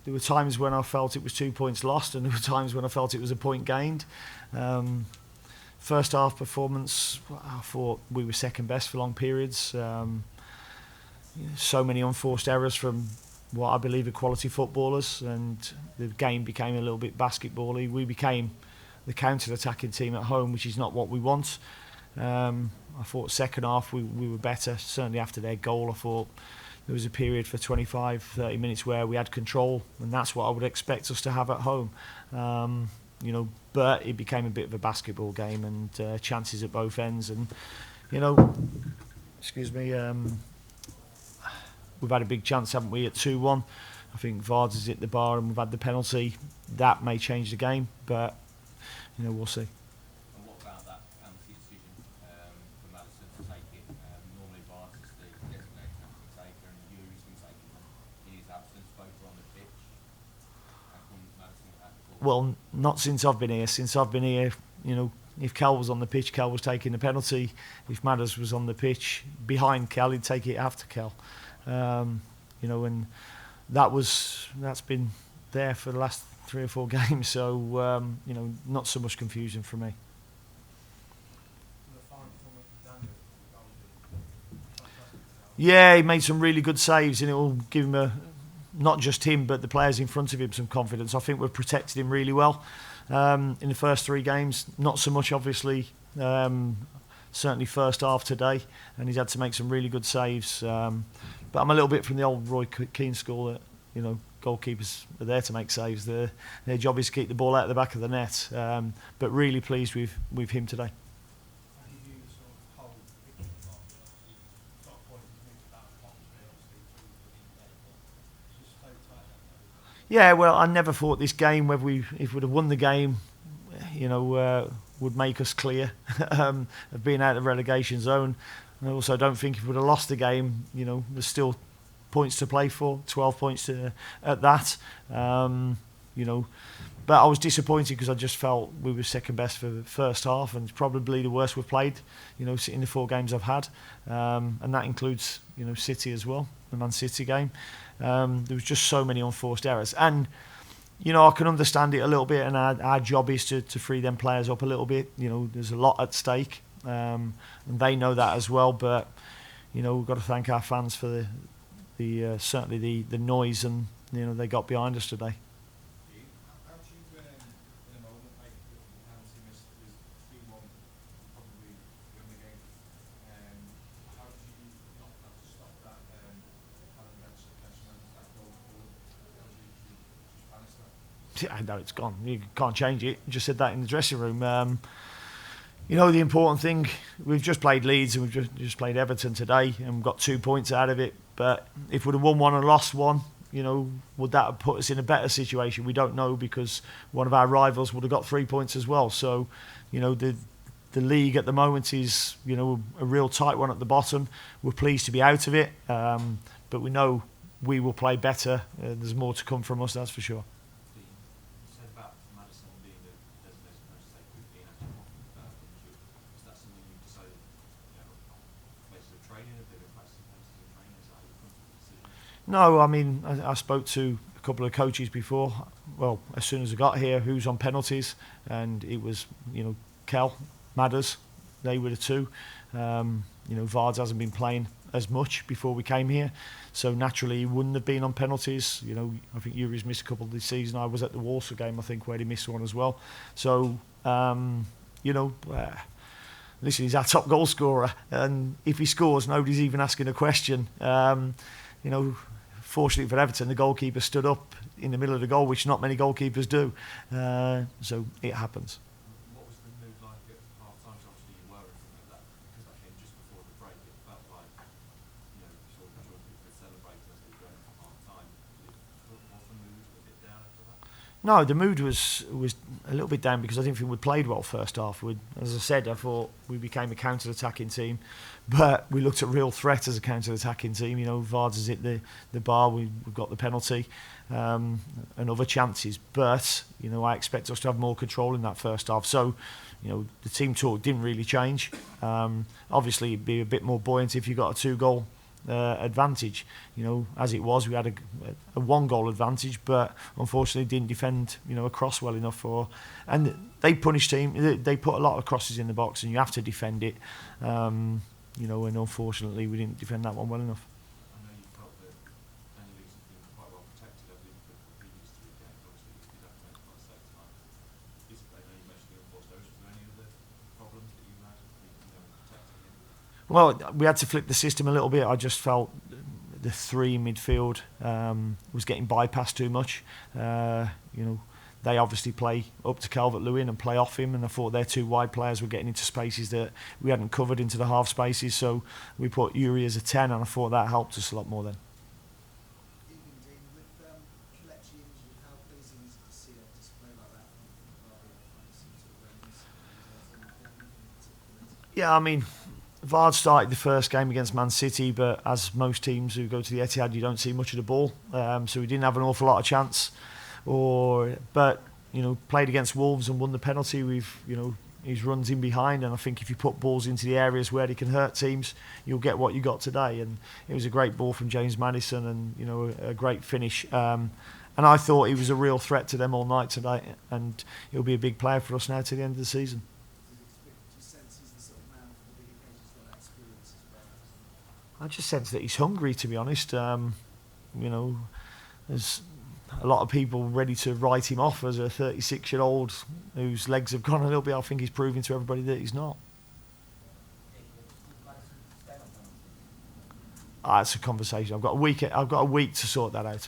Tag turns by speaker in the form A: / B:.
A: there were times when I felt it was 2 points lost, and there were times when I felt it was a point gained. First half performance, I thought we were second best for long periods. So many unforced errors from what I believe are quality footballers, and the game became a little bit basketball-y. We became the counter-attacking team at home, which is not what we want. I thought second half we were better. Certainly after their goal, I thought there was a period for 25, 30 minutes where we had control, and that's what I would expect us to have at home. But it became a bit of a basketball game, and chances at both ends. And we've had a big chance, haven't we, at 2-1. I think Vards has hit the bar, and we've had the penalty. That may change the game, but we'll see.
B: And what about that penalty decision for Maddison to take it? Normally Vards is the designated penalty taker, and Yuri's been taking them in his absence. Both are on the pitch. How come Maddison had the ball?
A: Well, not since I've been here. Since I've been here, if Kel was on the pitch, Kel was taking the penalty. If Madders was on the pitch behind Kel, he'd take it after Kel. And that's been there for the last 3 or 4 games. So not so much confusion for me. Yeah, he made some really good saves, and it will give him not just him, but the players in front of him some confidence. I think we've protected him really well in the first 3 games. Not so much, obviously. Certainly first half today, and he's had to make some really good saves. But I'm a little bit from the old Roy Keane school that goalkeepers are there to make saves. Their job is to keep the ball out of the back of the net. But really pleased with him today. Yeah, well, I never thought this game, if we'd have won the game, would make us clear of being out of the relegation zone. And I also don't think if we'd have lost the game, there's still points to play for, 12 points at that. But I was disappointed because I just felt we were second best for the first half, and it's probably the worst we've played, in the 4 games I've had. And that includes, City as well, the Man City game. There was just so many unforced errors. And, I can understand it a little bit, and our job is to free them players up a little bit. There's a lot at stake, and they know that as well. But, we've got to thank our fans for certainly the noise and they got behind us today.
C: How do you, in a moment, make the penalty miss that was 3-1, probably win the game? How do you not have to stop that? Having that goal forward, how do you banish that?
A: I know it's gone. You can't change it. You just said that in the dressing room. The important thing, we've just played Leeds and we've just played Everton today, and we've got 2 points out of it. But if we'd have won one and lost one, would that have put us in a better situation? We don't know, because one of our rivals would have got 3 points as well. So, the league at the moment is, a real tight one at the bottom. We're pleased to be out of it, but we know we will play better. There's more to come from us, that's for sure.
B: You said about Maddison being the designated penalty taker, being actually injured. Is that something you've decided, places of training, if they've been practicing penalties in training? Is that how you come to the decision?
A: No, I mean, I spoke to a couple of coaches before. Well, as soon as I got here, who's on penalties, and it was, Kel, Madders, they were the 2. Vards hasn't been playing as much before we came here, so naturally he wouldn't have been on penalties. I think Yuri's missed a couple this season. I was at the Walsall game, I think, where he missed one as well. So, listen, he's our top goal scorer, and if he scores, nobody's even asking a question. Fortunately for Everton, the goalkeeper stood up in the middle of the goal, which not many goalkeepers do. So it happens.
B: What was the mood like at half-time? Obviously you were in front of that, because that came just before the break. It felt like, you saw people were celebrating as they were going for half-time. Was the mood a bit down after that?
A: No, the mood was a little bit down because I didn't think we'd played well first half. As I said, I thought we became a counter-attacking team, but we looked at real threat as a counter-attacking team. Vards has hit the bar, we've got the penalty, and other chances. But, I expect us to have more control in that first half. So, the team talk didn't really change. Obviously, it'd be a bit more buoyant if you got a 2-goal advantage. As it was, we had a 1-goal advantage, but unfortunately didn't defend a cross well enough and they punish team. They put a lot of crosses in the box, and you have to defend it. And unfortunately we didn't defend that one well enough.
C: I know you felt that Daniel Leeds has been quite well protected over the previous 3 games. Obviously, he's had to make quite a safe time. I know you mentioned the unforced errors. Was there any other problems that you had protecting him?
A: Well, we had to flip the system a little bit. I just felt the 3 midfield was getting bypassed too much. They obviously play up to Calvert-Lewin and play off him, and I thought their 2 wide players were getting into spaces that we hadn't covered into the half spaces, so we put Yuri as a 10, and I thought that helped us a lot more then. Yeah, I mean, Vard started the first game against Man City, but as most teams who go to the Etihad, you don't see much of the ball, so we didn't have an awful lot of chance. But played against Wolves and won the penalty. His runs in behind, and I think if you put balls into the areas where he can hurt teams, you'll get what you got today. And it was a great ball from James Maddison, and a great finish. And I thought he was a real threat to them all night today, and he'll be a big player for us now to the end of the season. I just sense that he's hungry, to be honest. There's a lot of people ready to write him off as a 36-year-old whose legs have gone a little bit. I think he's proving to everybody that he's not. It's a conversation. I've got a week to sort that out.